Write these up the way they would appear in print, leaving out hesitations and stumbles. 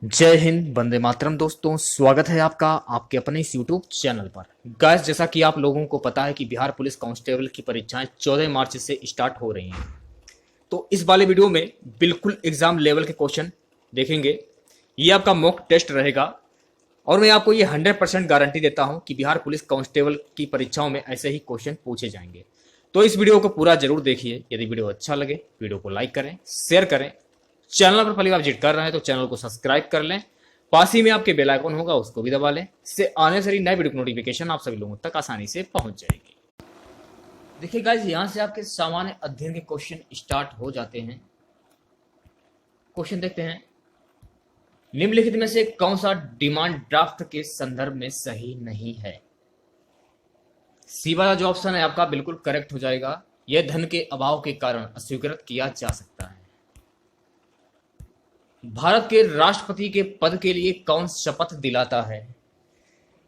जय हिंद, वंदे मातरम। दोस्तों, स्वागत है आपका आपके अपने इस यूट्यूब चैनल पर। गाइस, जैसा कि आप लोगों को पता है कि बिहार पुलिस कांस्टेबल की परीक्षाएं 14 मार्च से स्टार्ट हो रही हैं। तो इस वाले वीडियो में बिल्कुल एग्जाम लेवल के क्वेश्चन देखेंगे। ये आपका मॉक टेस्ट रहेगा और मैं आपको ये 100% गारंटी देता हूं कि बिहार पुलिस कांस्टेबल की परीक्षाओं में ऐसे ही क्वेश्चन पूछे जाएंगे। तो इस वीडियो को पूरा जरूर देखिए। यदि वीडियो अच्छा लगे, वीडियो को लाइक करें, शेयर करें। चैनल पर पहली बार विजिट कर रहे हैं तो चैनल को सब्सक्राइब कर लें। पास ही में आपके बेल आइकन होगा, उसको भी दबा लें। इससे आने से नए वीडियो की नोटिफिकेशन आप सभी लोगों तक आसानी से पहुंच जाएगी। देखिए गाइस, यहां से आपके सामान्य अध्ययन के क्वेश्चन स्टार्ट हो जाते हैं। क्वेश्चन देखते हैं। निम्नलिखित में से कौन सा डिमांड ड्राफ्ट के संदर्भ में सही नहीं है? सी वाला जो ऑप्शन है आपका बिल्कुल करेक्ट हो जाएगा। यह धन के अभाव के कारण अस्वीकृत किया जा सकता है। भारत के राष्ट्रपति के पद के लिए कौन शपथ दिलाता है?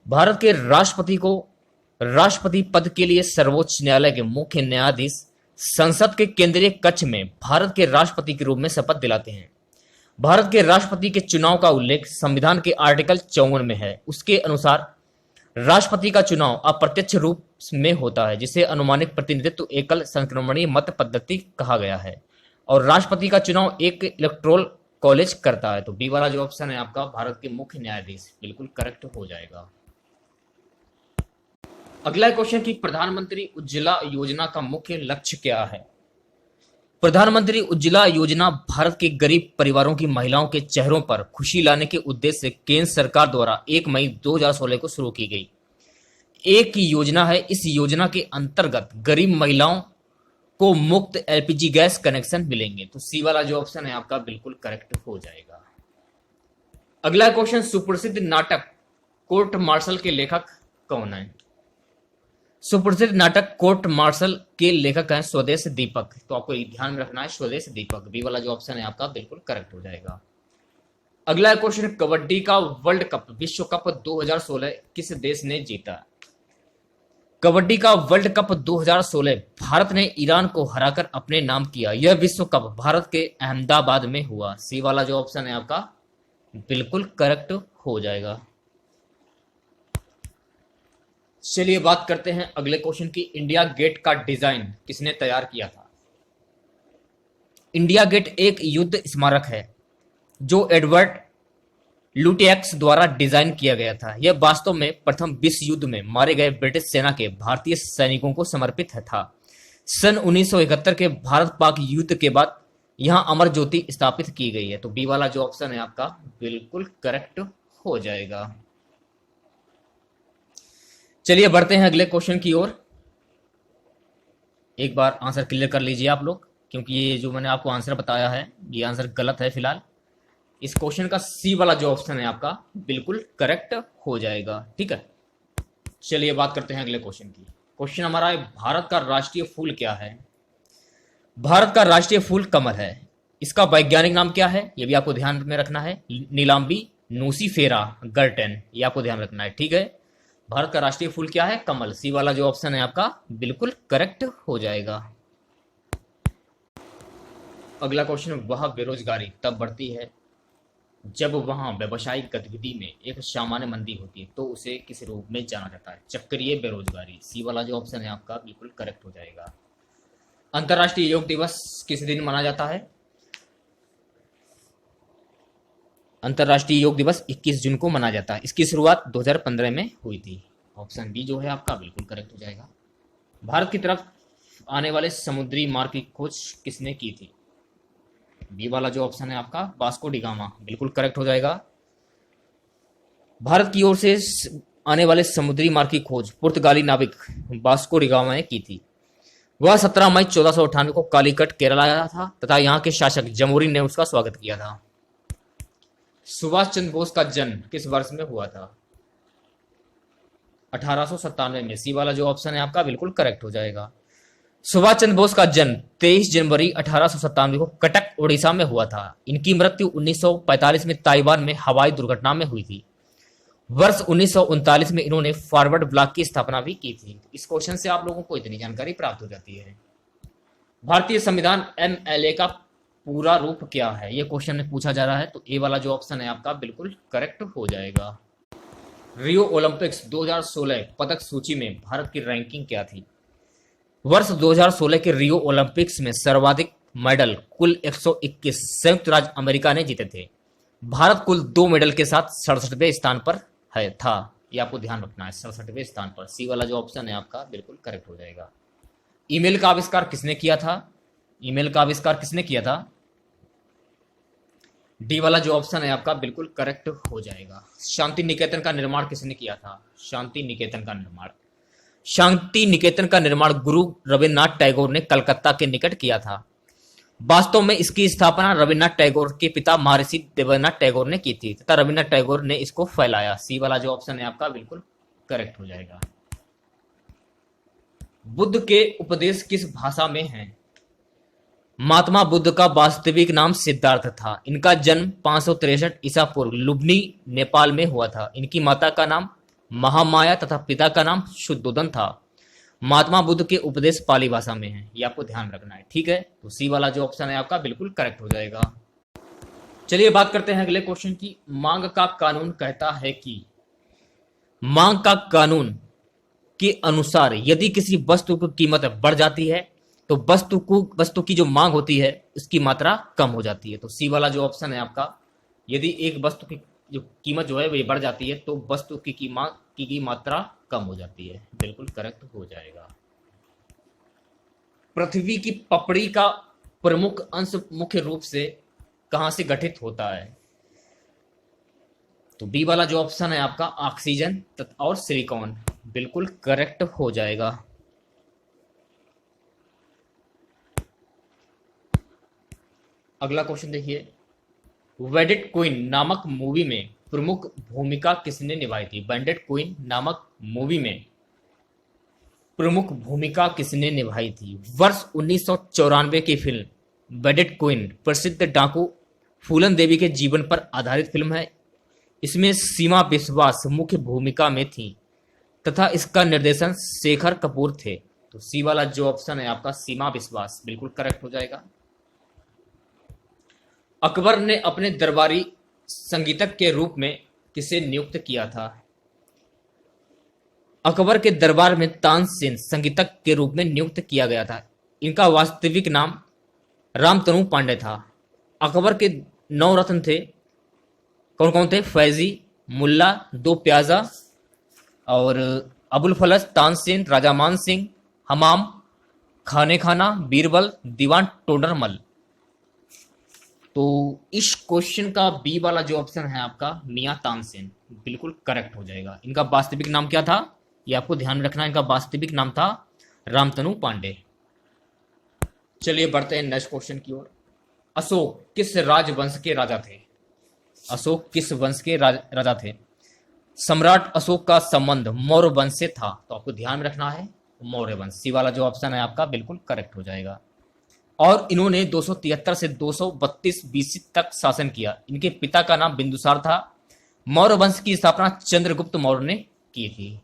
भारत के राष्ट्रपति को राष्ट्रपति पद के लिए सर्वोच्च न्यायालय के मुख्य न्यायाधीश संसद के केंद्रीय कक्ष में भारत के राष्ट्रपति के रूप में शपथ दिलाते हैं। भारत के राष्ट्रपति के चुनाव का उल्लेख संविधान के आर्टिकल 54 में है। उसके अनुसार राष्ट्रपति का चुनाव अप्रत्यक्ष रूप में होता है, जिसे अनुमानित प्रतिनिधित्व एकल संक्रमणीय मत पद्धति कहा गया है, और राष्ट्रपति का चुनाव एक इलेक्टोरल कॉलेज करता है। तो बी वाला जो ऑप्शन है आपका भारत के मुख्य न्यायाधीश बिल्कुल करेक्ट हो जाएगा। अगला क्वेश्चन कि प्रधानमंत्री उज्ज्वला योजना का मुख्य लक्ष्य क्या है? प्रधानमंत्री उज्ज्वला योजना भारत के गरीब परिवारों की महिलाओं के चेहरों पर खुशी लाने के उद्देश्य से केंद्र सरकार द्वारा 1 मई 2016 को शुरू की गई एक योजना है। इस योजना के अंतर्गत गरीब महिलाओं को मुफ्त एलपीजी गैस कनेक्शन मिलेंगे। तो सी वाला जो ऑप्शन है आपका बिल्कुल करेक्ट हो जाएगा। अगला क्वेश्चन, सुप्रसिद्ध नाटक कोर्ट मार्शल के लेखक कौन है? सुप्रसिद्ध नाटक कोर्ट मार्शल के लेखक हैं स्वदेश दीपक। तो आपको ध्यान में रखना है स्वदेश दीपक। बी वाला जो ऑप्शन है आपका बिल्कुल करेक्ट हो जाएगा। अगला क्वेश्चन, कबड्डी का वर्ल्ड कप विश्व कप 2016 किस देश ने जीता? कबड्डी का वर्ल्ड कप 2016 भारत ने ईरान को हराकर अपने नाम किया। यह विश्व कप भारत के अहमदाबाद में हुआ। सी वाला जो ऑप्शन है आपका बिल्कुल करेक्ट हो जाएगा। चलिए बात करते हैं अगले क्वेश्चन की। इंडिया गेट का डिजाइन किसने तैयार किया था? इंडिया गेट एक युद्ध स्मारक है जो एडवर्ड लुटियक्स द्वारा डिजाइन किया गया था। यह वास्तव में प्रथम विश्व युद्ध में मारे गए ब्रिटिश सेना के भारतीय सैनिकों को समर्पित था। सन 1971 के भारत पाक युद्ध के बाद यहां अमर ज्योति स्थापित की गई है। तो बी वाला जो ऑप्शन है आपका बिल्कुल करेक्ट हो जाएगा। चलिए बढ़ते हैं अगले क्वेश्चन की ओर। एक बार आंसर क्लियर कर लीजिए आप लोग, क्योंकि ये जो मैंने आपको आंसर बताया है ये आंसर गलत है फिलहाल। इस क्वेश्चन का सी वाला जो ऑप्शन है आपका बिल्कुल करेक्ट हो जाएगा। ठीक है, चलिए बात करते हैं अगले क्वेश्चन की। क्वेश्चन हमारा है, भारत का राष्ट्रीय फूल क्या है? भारत का राष्ट्रीय फूल कमल है। इसका वैज्ञानिक नाम क्या है ये भी आपको ध्यान में रखना है। नीलाम्बी नूसीफेरा गर्टेन, ये आपको ध्यान रखना है। ठीक है, भारत का राष्ट्रीय फूल क्या है? कमल। सी वाला जो ऑप्शन है आपका बिल्कुल करेक्ट हो जाएगा। अगला क्वेश्चन, वह बेरोजगारी तब बढ़ती है जब वहां व्यवसायिक गतिविधि में एक सामान्य मंदी होती है, तो उसे किस रूप में जाना जाता है? चक्रीय बेरोजगारी। सी वाला जो ऑप्शन है आपका बिल्कुल करेक्ट हो जाएगा। अंतर्राष्ट्रीय योग दिवस किस दिन मनाया जाता है? अंतर्राष्ट्रीय योग दिवस 21 जून को मनाया जाता है। इसकी शुरुआत 2015 में हुई थी। ऑप्शन बी जो है आपका बिल्कुल करेक्ट हो जाएगा। भारत की तरफ आने वाले समुद्री मार्ग की खोज किसने की थी? बी वाला जो ऑप्शन है आपका वास्को डी गामा, बिल्कुल करेक्ट हो जाएगा। भारत की ओर से आने वाले समुद्री मार्ग की खोज पुर्तगाली नाविक वास्को डी गामा ने की थी। वह 17 मई 1498 को कालीकट केरल आया था तथा यहाँ के शासक जमोरी ने उसका स्वागत किया था। सुभाष चंद्र बोस का जन्म किस वर्ष में हुआ था? 1897 में। सी वाला जो ऑप्शन है आपका बिल्कुल करेक्ट हो जाएगा। सुभाष चंद्र बोस का जन्म 23 जनवरी 1897 को कटक ओडिशा में हुआ था। इनकी मृत्यु 1945 में ताइवान में हवाई दुर्घटना में हुई थी। वर्ष 1939 में इन्होंने फॉरवर्ड ब्लॉक की स्थापना भी की थी। इस क्वेश्चन से आप लोगों को इतनी जानकारी प्राप्त हो जाती है। भारतीय संविधान एमएलए का पूरा रूप क्या है, ये क्वेश्चन में पूछा जा रहा है। तो ए वाला जो ऑप्शन है आपका बिल्कुल करेक्ट हो जाएगा। रियो ओलंपिक्स 2016 पदक सूची में भारत की रैंकिंग क्या थी? वर्ष 2016 के रियो ओलंपिक्स में सर्वाधिक मेडल कुल 121 संयुक्त राज्य अमेरिका ने जीते थे। भारत कुल 2 मेडल के साथ 67वें स्थान पर था। ये आपको ध्यान रखना है, 67वें स्थान पर। सी वाला जो ऑप्शन है आपका बिल्कुल करेक्ट हो जाएगा। ईमेल का आविष्कार किसने किया था? ईमेल का आविष्कार किसने किया था? डी वाला जो ऑप्शन है आपका बिल्कुल करेक्ट हो जाएगा। शांति निकेतन का निर्माण किसने किया था? शांति निकेतन का निर्माण गुरु रविन्द्रनाथ टैगोर ने कलकत्ता के निकट किया था। वास्तव में इसकी स्थापना रविन्द्रनाथ टैगोर के पिता महर्षि देवेंद्रनाथ टैगोर ने की थी तथा रविन्द्रनाथ टैगोर ने इसको फैलाया। सी वाला जो ऑप्शन है आपका बिल्कुल करेक्ट हो जाएगा। बुद्ध के उपदेश किस भाषा में हैं? महात्मा बुद्ध का वास्तविक नाम सिद्धार्थ था। इनका जन्म 563 ईसा पूर्व लुम्बिनी नेपाल में हुआ था। इनकी माता का नाम महामाया तथा पिता का नाम शुद्धोदन था। महात्मा बुद्ध के उपदेश पाली भाषा में हैं, ये आपको ध्यान रखना है, ठीक है। तो सी वाला जो ऑप्शन है आपका बिल्कुल करेक्ट हो जाएगा। चलिए बात करते हैं अगले क्वेश्चन की। मांग का कानून कहता है कि मांग का कानून के अनुसार यदि किसी वस्तु की कीमत बढ़ जाती है तो वस्तु की जो मांग होती है उसकी मात्रा कम हो जाती है। तो सी वाला जो ऑप्शन है आपका, यदि एक वस्तु की जो कीमत जो है वो बढ़ जाती है तो वस्तु की मांग की मात्रा कम हो जाती है, बिल्कुल करेक्ट हो जाएगा। पृथ्वी की पपड़ी का प्रमुख अंश मुख्य रूप से कहां से गठित होता है? तो बी वाला जो ऑप्शन है आपका ऑक्सीजन और सिलिकॉन, बिल्कुल करेक्ट हो जाएगा। अगला क्वेश्चन देखिए। वेडेड क्वीन नामक मूवी में प्रमुख भूमिका किसने निभाई थी? बैंडेड क्वीन नामक मूवी में प्रमुख भूमिका किसने निभाई थी? वर्ष 1994 की फिल्म वेडेड क्वीन प्रसिद्ध डाकू फूलन देवी के जीवन पर आधारित फिल्म है। इसमें सीमा विश्वास मुख्य भूमिका में थी तथा इसका निर्देशन शेखर कपूर थे। तो सी वाला जो ऑप्शन है आपका सीमा विश्वास, बिल्कुल करेक्ट हो जाएगा। अकबर ने अपने दरबारी संगीतक के रूप में किसे नियुक्त किया था? अकबर के दरबार में तानसेन संगीतक के रूप में नियुक्त किया गया था। इनका वास्तविक नाम रामतनु पांडे था। अकबर के 9 रत्न थे, कौन कौन थे? फैजी, मुल्ला, 2 प्याजा और अबुल फलस, तानसेन, राजा मान सिंह, हमाम, खाने खाना, बीरबल, दीवान टोडरमल। तो इस क्वेश्चन का बी वाला जो ऑप्शन है आपका मियां तानसेन, बिल्कुल करेक्ट हो जाएगा। इनका वास्तविक नाम क्या था ये आपको ध्यान रखना है। इनका वास्तविक नाम था रामतनु पांडे। चलिए बढ़ते हैं नेक्स्ट क्वेश्चन की ओर। अशोक किस राजवंश के राजा थे? अशोक किस वंश के राजा थे? सम्राट अशोक का संबंध मौर्य वंश से था। तो आपको ध्यान रखना है मौर्य वंश। सी वाला जो ऑप्शन है आपका बिल्कुल करेक्ट हो जाएगा। और इन्होंने 273 से 232 बीसी तक शासन किया। इनके पिता का नाम बिंदुसार था। मौर्य वंश की स्थापना चंद्रगुप्त मौर्य ने की थी।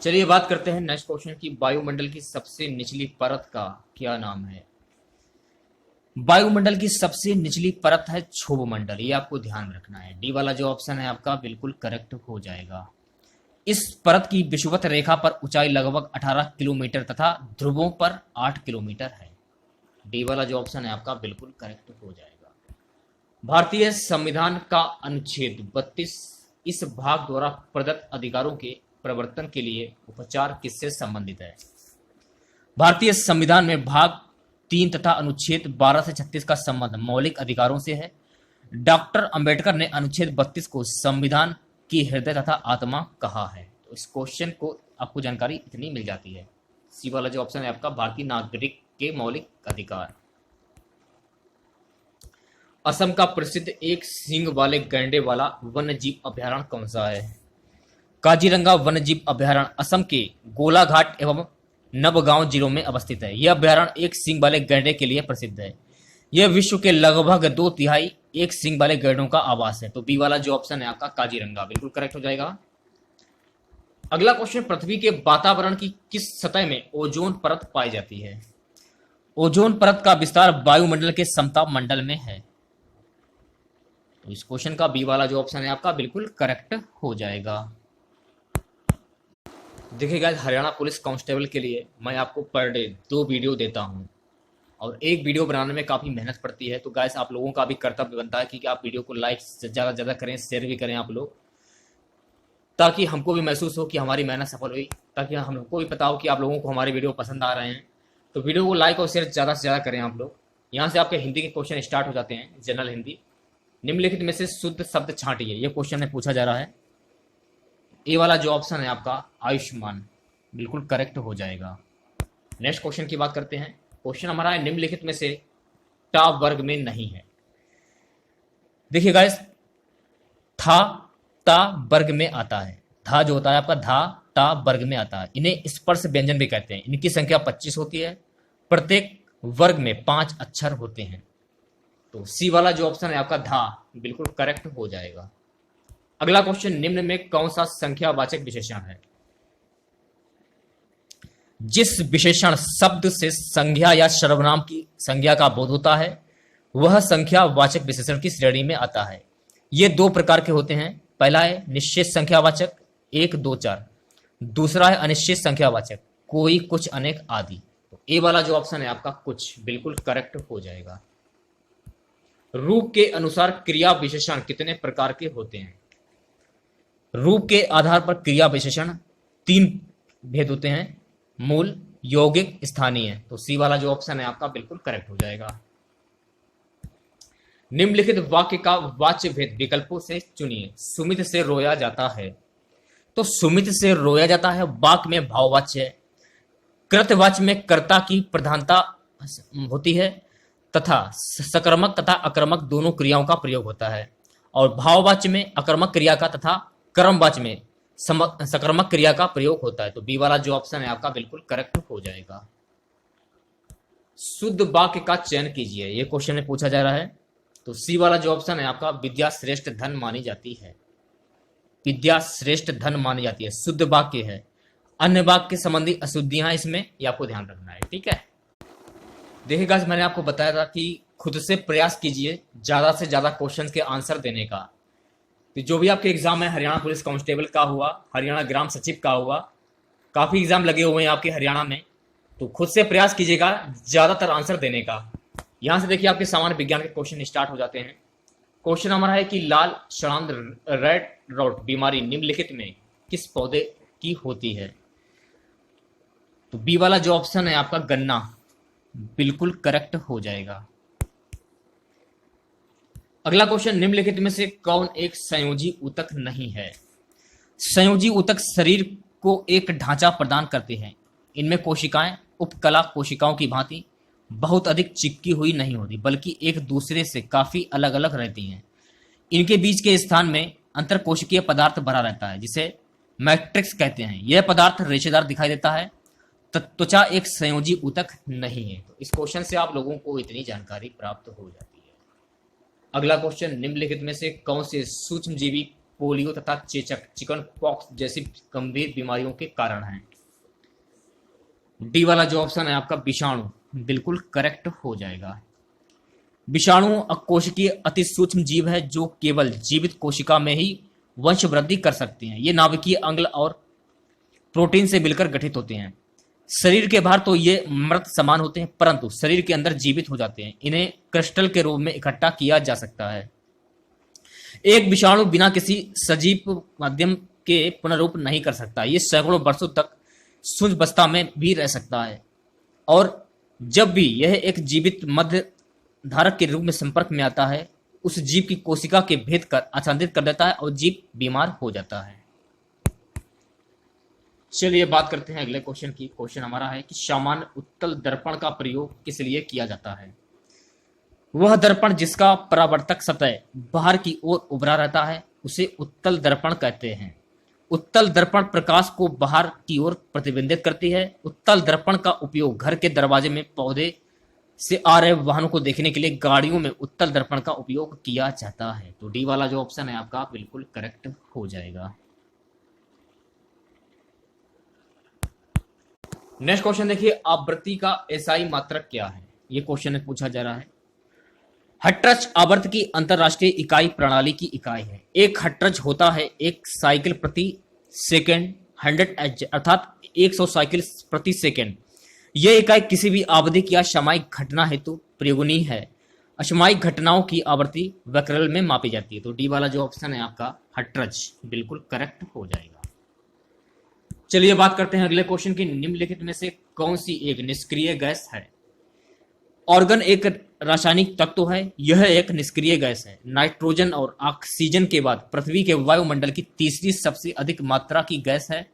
चलिए बात करते हैं नेक्स्ट क्वेश्चन की। वायुमंडल की सबसे निचली परत का क्या नाम है? वायुमंडल की सबसे निचली परत है क्षोभ मंडल, ये आपको ध्यान रखना है। डी वाला जो ऑप्शन है आपका बिल्कुल करेक्ट हो जाएगा। इस परत की विषुवत रेखा पर ऊंचाई लगभग 18 किलोमीटर तथा ध्रुवों पर 8 किलोमीटर है। डी वाला जो ऑप्शन है आपका बिल्कुल करेक्ट हो जाएगा। भारतीय संविधान का अनुच्छेद 32 इस भाग द्वारा प्रदत्त अधिकारों के प्रवर्तन के लिए उपचार किससे संबंधित है? भारतीय संविधान में भाग 3 तथा अनुच्छेद 12 से 36 का संबंध मौलिक अधिकारों से है। डॉक्टर अंबेडकर ने अनुच्छेद 32 को संविधान की हृदय तथा आत्मा कहा है। तो इस क्वेश्चन को आपको जानकारी इतनी मिल जाती है। सी वाला जो ऑप्शन है आपका भारतीय नागरिक के मौलिक अधिकार। असम का प्रसिद्ध एक सींग वाले गैंडे वाला वन्य जीव अभ्यारण्य कौन सा है? काजीरंगा वन्य जीव अभ्यारण्य असम के गोलाघाट एवं नवगांव जिलों में अवस्थित है। यह अभ्यारण्य एक सींग वाले गैंडे के लिए प्रसिद्ध है। यह विश्व के लगभग 2/3 एक सींग वाले गैंडों का आवास है। तो बी वाला जो ऑप्शन है आपका काजीरंगा, बिल्कुल करेक्ट हो जाएगा। अगला क्वेश्चन, पृथ्वी के वातावरण की किस सतह में ओजोन परत पाई जाती है? ओजोन परत का विस्तार वायुमंडल के समताप मंडल में है। तो इस क्वेश्चन का बी वाला जो ऑप्शन है आपका बिल्कुल करेक्ट हो जाएगा। देखिए गाइस, हरियाणा पुलिस कांस्टेबल के लिए मैं आपको पर डे 2 वीडियो देता हूं और एक वीडियो बनाने में काफ़ी मेहनत पड़ती है। तो गाइस, आप लोगों का भी कर्तव्य बनता है कि आप वीडियो को लाइक ज़्यादा से ज़्यादा करें, शेयर भी करें आप लोग, ताकि हमको भी महसूस हो कि हमारी मेहनत सफल हुई, ताकि हमको भी पता हो कि आप लोगों को हमारे वीडियो पसंद आ रहे हैं। तो वीडियो को लाइक और शेयर ज़्यादा से ज़्यादा करें आप लोग। यहाँ से आपके हिंदी के क्वेश्चन स्टार्ट हो जाते हैं, जनरल हिंदी। निम्नलिखित में से शुद्ध शब्द छांटिए, ये क्वेश्चन में पूछा जा रहा है। ए वाला जो ऑप्शन है आपका आयुष्मान बिल्कुल करेक्ट हो जाएगा। नेक्स्ट क्वेश्चन की बात करते हैं। क्वेश्चन हमारा है निम्नलिखित में से टा वर्ग में नहीं है। देखिए गाइस, था ता वर्ग में आता है। था जो होता है आपका धा टा वर्ग में आता है। इन्हें स्पर्श व्यंजन भी कहते हैं। इनकी संख्या 25 होती है। प्रत्येक वर्ग में 5 अक्षर होते हैं। तो सी वाला जो ऑप्शन है आपका धा बिल्कुल करेक्ट हो जाएगा। अगला क्वेश्चन, निम्न में कौन सा संख्यावाचक विशेषण है? जिस विशेषण शब्द से संज्ञा या सर्वनाम की संज्ञा का बोध होता है वह संख्यावाचक विशेषण की श्रेणी में आता है। ये 2 प्रकार के होते हैं। पहला है निश्चित संख्यावाचक 1, 2, 4। दूसरा है अनिश्चित संख्यावाचक कोई, कुछ, अनेक आदि। तो ए वाला जो ऑप्शन है आपका कुछ बिल्कुल करेक्ट हो जाएगा। रूप के अनुसार क्रिया विशेषण कितने प्रकार के होते हैं? रूप के आधार पर क्रिया विशेषण 3 भेद होते हैं, मूल, यौगिक, स्थानीय। तो सी वाला जो ऑप्शन है आपका बिल्कुल करेक्ट हो जाएगा। निम्नलिखित वाक्य का वाच्य भेद विकल्पों से चुनिए। सुमित से रोया जाता है। तो सुमित से रोया जाता है वाक्य में भाववाच्य है। कृतवाच्य में कर्ता की प्रधानता होती है तथा सकर्मक तथा अकर्मक दोनों क्रियाओं का प्रयोग होता है। और भाववाच्य में अकर्मक क्रिया का तथा कर्मवाच्य में सकर्मक क्रिया का प्रयोग होता है। तो बी वाला जो ऑप्शन है आपका बिल्कुल करेक्ट हो जाएगा। शुद्ध वाक्य का चयन कीजिए, ये क्वेश्चन में पूछा जा रहा है। तो सी वाला जो ऑप्शन है आपका विद्या श्रेष्ठ धन मानी जाती है। विद्या श्रेष्ठ धन मानी जाती है, शुद्ध वाक्य है। अन्य वाक्य संबंधी अशुद्धियां इसमें, ये आपको ध्यान रखना है, ठीक है। देखिए गाइस, मैंने आपको बताया था कि खुद से प्रयास कीजिए ज्यादा से ज्यादा क्वेश्चंस के आंसर देने का। तो जो भी आपके एग्जाम है, हरियाणा पुलिस कांस्टेबल का हुआ, हरियाणा ग्राम सचिव का हुआ, काफी एग्जाम लगे हुए हैं आपके हरियाणा में। तो खुद से प्रयास कीजिएगा ज्यादातर आंसर देने का। यहां से देखिए आपके सामान्य विज्ञान के क्वेश्चन स्टार्ट हो जाते हैं। क्वेश्चन हमारा है कि लाल सड़ांध रेड रॉट बीमारी निम्नलिखित में किस पौधे की होती है? तो बी वाला जो ऑप्शन है आपका गन्ना बिल्कुल करेक्ट हो जाएगा। अगला क्वेश्चन, निम्नलिखित में से कौन एक संयोजी ऊतक नहीं है? संयोजी ऊतक शरीर को एक ढांचा प्रदान करते हैं। इनमें कोशिकाएं उपकला कोशिकाओं की भांति बहुत अधिक चिपकी हुई नहीं होती, बल्कि एक दूसरे से काफी अलग अलग रहती हैं। इनके बीच के स्थान में अंतरकोशिकीय पदार्थ भरा रहता है, जिसे मैट्रिक्स कहते हैं। यह पदार्थ रेशेदार दिखाई देता है। त्वचा एक संयोजी ऊतक नहीं है। तो इस क्वेश्चन से आप लोगों को इतनी जानकारी प्राप्त हो जाती है। अगला क्वेश्चन, निम्नलिखित में से कौन से सूक्ष्मजीवी पोलियो तथा चेचक चिकन पॉक्स जैसी गंभीर बीमारियों के कारण हैं? डी वाला जो ऑप्शन है आपका विषाणु बिल्कुल करेक्ट हो जाएगा। विषाणु अकोशिकीय अति सूक्ष्म जीव है जो केवल जीवित कोशिका में ही वंश वृद्धि कर सकते हैं। ये नाभिकीय अंग और प्रोटीन से मिलकर गठित होते हैं। शरीर के बाहर तो ये मृत समान होते हैं, परंतु शरीर के अंदर जीवित हो जाते हैं। इन्हें क्रिस्टल के रूप में इकट्ठा किया जा सकता है। एक विषाणु बिना किसी सजीव माध्यम के पुनरुप नहीं कर सकता। ये सैकड़ों वर्षों तक शून्यावस्था में भी रह सकता है, और जब भी यह एक जीवित मध्य धारक के रूप में संपर्क में आता है, उस जीव की कोशिका के भेद कर आच्छादित कर देता है और जीव बीमार हो जाता है। चलिए बात करते हैं अगले क्वेश्चन की। क्वेश्चन हमारा है कि सामान्य उत्तल दर्पण का प्रयोग किस लिए किया जाता है? वह दर्पण जिसका परावर्तक सतह बाहर की ओर उभरा रहता है उसे उत्तल दर्पण कहते हैं। उत्तल दर्पण प्रकाश को बाहर की ओर प्रतिबिंबित करती है। उत्तल दर्पण का उपयोग घर के दरवाजे में, पौधे से आ रहे वाहनों को देखने के लिए, गाड़ियों में उत्तल दर्पण का उपयोग किया जाता है। तो डी वाला जो ऑप्शन है आपका बिल्कुल करेक्ट हो जाएगा। नेक्स्ट क्वेश्चन देखिए, आवृत्ति का एसआई मात्रक क्या है? ये क्वेश्चन पूछा जा रहा है। हर्ट्ज आवर्त की अंतरराष्ट्रीय इकाई प्रणाली की इकाई है। एक हर्ट्ज होता है एक साइकिल प्रति सेकंड 100 एच अर्थात 100 साइकिल प्रति सेकंड। यह इकाई किसी भी आवधिक या सामयिक घटना हेतु प्रयोगनीय है। असामयिक घटनाओं की आवृत्ति वैक्यूल में मापी जाती है। तो डी वाला जो ऑप्शन है आपका हर्ट्ज बिल्कुल करेक्ट हो जाएगा। चलिए बात करते हैं अगले क्वेश्चन की। निम्नलिखित में से कौन सी एक निष्क्रिय गैस है? ऑर्गन एक रासायनिक तत्व है। यह एक निष्क्रिय गैस है। नाइट्रोजन और ऑक्सीजन के बाद पृथ्वी के वायुमंडल की तीसरी सबसे अधिक मात्रा की गैस है।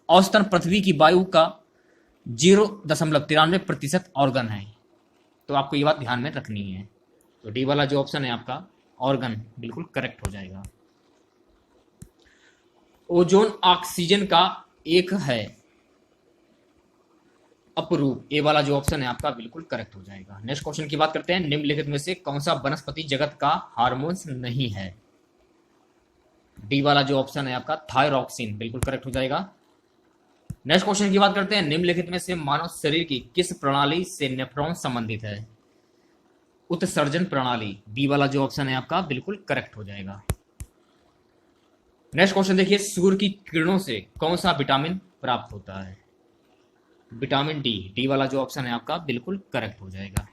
औसतन पृथ्वी की वायु का 0.93% ऑर्गन है। तो आपको ये बात ध्यान में रखनी है। तो डी वाला जो ऑप्शन है आपका ऑर्गन बिल्कुल करेक्ट हो जाएगा। ओजोन ऑक्सीजन का एक है अपरूप। ए वाला जो ऑप्शन है आपका बिल्कुल करेक्ट हो जाएगा। नेक्स्ट क्वेश्चन की बात करते हैं। निम्नलिखित में से कौन सा वनस्पति जगत का हार्मोन्स नहीं है? डी वाला जो ऑप्शन है आपका थायरॉक्सिन बिल्कुल करेक्ट हो जाएगा। नेक्स्ट क्वेश्चन की बात करते हैं। निम्नलिखित में से मानव शरीर की किस प्रणाली से नेफ्रॉन संबंधित है? उत्सर्जन प्रणाली। बी वाला जो ऑप्शन है आपका बिल्कुल करेक्ट हो जाएगा। नेक्स्ट क्वेश्चन देखिए। सूर्य की किरणों से कौन सा विटामिन प्राप्त होता है? Vitamin D. डी वाला जो ऑप्शन है आपका बिल्कुल करेक्ट हो जाएगा।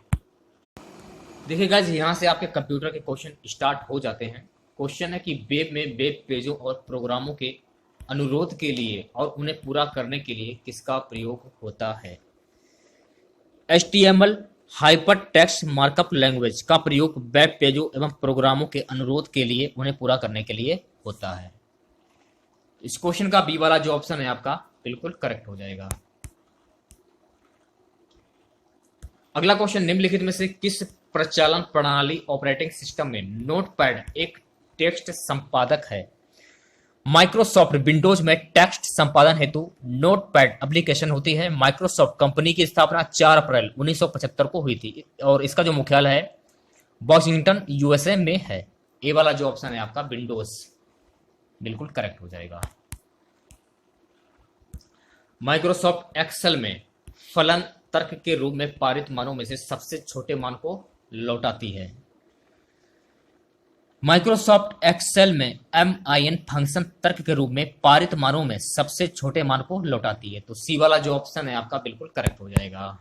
देखिए गाइस, यहां से आपके कंप्यूटर के क्वेश्चन स्टार्ट हो जाते हैं। क्वेश्चन है कि वेब में वेब पेजों और प्रोग्रामों के अनुरोध के लिए और उन्हें पूरा करने के लिए किसका प्रयोग होता है? HTML hyper text markup language का प्रयोग वेब पेजों एवं प्रोग्रामों के अनुरोध के लिए उन्हें पूरा करने के लिए होता है। इस क्वेश्चन का बी वाला जो ऑप्शन है आपका बिल्कुल करेक्ट हो जाएगा। अगला क्वेश्चन। निम्नलिखित में से किस प्रचालन प्रणाली ऑपरेटिंग सिस्टम में नोटपैड एक टेक्स्ट संपादक है? माइक्रोसॉफ्ट विंडोज में टेक्स्ट संपादन हेतु नोटपैड एप्लीकेशन होती है। माइक्रोसॉफ्ट कंपनी की स्थापना 4 अप्रैल 1975 को हुई थी और इसका जो मुख्यालय है वॉशिंगटन USA में है। ए वाला जो ऑप्शन है आपका विंडोज बिल्कुल करेक्ट हो जाएगा। माइक्रोसॉफ्ट एक्सेल में फलन तर्क के रूप में पारित मानों में से सबसे छोटे मान को लौटाती है। माइक्रोसॉफ्ट एक्सेल में MIN फंक्शन तर्क के रूप में पारित मानों में सबसे छोटे मान को लौटाती है। तो सी वाला जो ऑप्शन है आपका बिल्कुल करेक्ट हो जाएगा।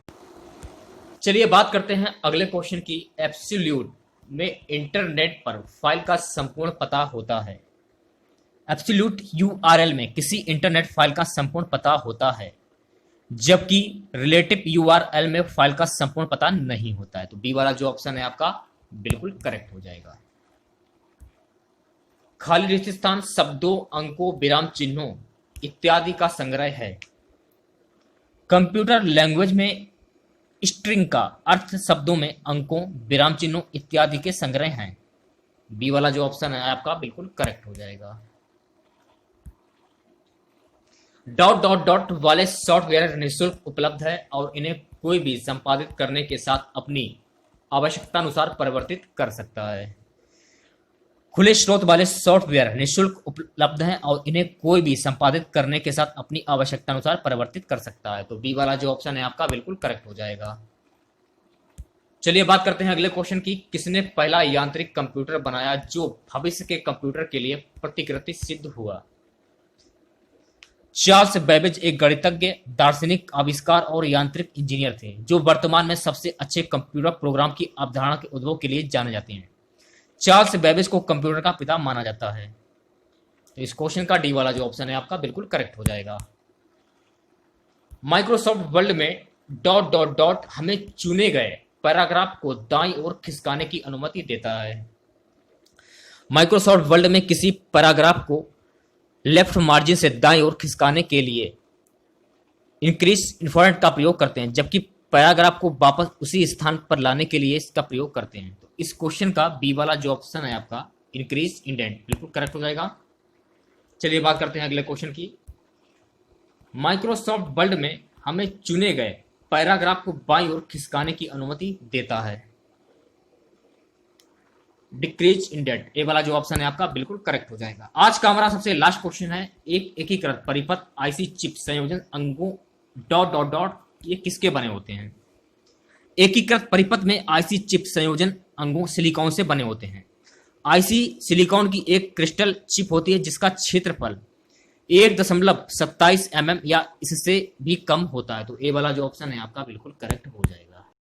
चलिए बात करते हैं अगले क्वेश्चन की। एब्सोल्यूट में इंटरनेट पर फाइल का संपूर्ण पता होता है। एब्सोल्यूट URL में किसी इंटरनेट फाइल का संपूर्ण पता होता है, जबकि रिलेटिव URL में फाइल का संपूर्ण पता नहीं होता है। तो बी वाला जो ऑप्शन है आपका बिल्कुल करेक्ट हो जाएगा। खाली रिक्त स्थान शब्दों, अंकों, विराम चिन्हों इत्यादि का संग्रह है। कंप्यूटर लैंग्वेज में स्ट्रिंग का अर्थ शब्दों में अंकों, विराम चिन्हों इत्यादि के संग्रह हैं। बी वाला जो ऑप्शन है आपका बिल्कुल करेक्ट हो जाएगा। डॉट डॉट डॉट वाले सॉफ्टवेयर निःशुल्क उपलब्ध है और इन्हें कोई भी संपादित करने के साथ अपनी आवश्यकता अनुसार परिवर्तित कर सकता है। खुले स्रोत वाले सॉफ्टवेयर निःशुल्क उपलब्ध हैं और इन्हें कोई भी संपादित करने के साथ अपनी आवश्यकता अनुसार परिवर्तित कर सकता है। तो बी वाला जो ऑप्शन है आपका बिल्कुल करेक्ट हो जाएगा। चलिए बात करते हैं अगले क्वेश्चन की। किसने पहला यांत्रिक कंप्यूटर बनाया जो भविष्य के कंप्यूटर के लिए प्रतिकृति सिद्ध हुआ? चार्ल्स बेबेज एक गणितज्ञ, दार्शनिक, आविष्कार और यांत्रिक इंजीनियर थे जो वर्तमान में सबसे अच्छे कंप्यूटर प्रोग्राम की अवधारणा के उद्भव के लिए जाने जाते हैं। चार्ल्स बेबेज को कंप्यूटर का पिता माना जाता है। तो इस क्वेश्चन का डी वाला जो ऑप्शन है आपका बिल्कुल करेक्ट हो जाएगा। माइक्रोसॉफ्ट वर्ड में डॉट डॉट डॉट हमें चुने गए पैराग्राफ को दाईं ओर खिसकाने की अनुमति देता है। माइक्रोसॉफ्ट वर्ड में किसी पैराग्राफ को लेफ्ट मार्जिन से दाईं ओर खिसकाने के लिए इंक्रीज इंफॉर्मेंट का प्रयोग करते हैं, जबकि पैराग्राफ को वापस उसी स्थान पर लाने के लिए इसका प्रयोग करते हैं। तो इस क्वेश्चन का बी वाला जो ऑप्शन है आपका इंक्रीज इंडेंट बिल्कुल करेक्ट हो जाएगा। चलिए बात करते हैं अगले क्वेश्चन की। माइक्रोसॉफ्ट वर्ड में हमें चुने गए पैराग्राफ को बाईं ओर खिसकाने की अनुमति देता है। डिक्रीज इंडेंट ए वाला जो ऑप्शन है आपका बिल्कुल करेक्ट हो जाएगा। आज का हमारा सबसे लास्ट क्वेश्चन है। एक एकीकृत परिपथ IC चिप संयोजन अंगों डॉट डॉट डॉट ये किसके बने होते हैं? एकीकृत परिपथ में आईसी चिप संयोजन अंगों सिलिकॉन से बने होते हैं। आईसी सिलिकॉन की एक क्रिस्टल चिप होती है जिसका क्षेत्रफल 1.27 mm या इससे भी कम होता है। तो ए वाला जो ऑप्शन है आपका बिल्कुल करेक्ट हो जाएगा।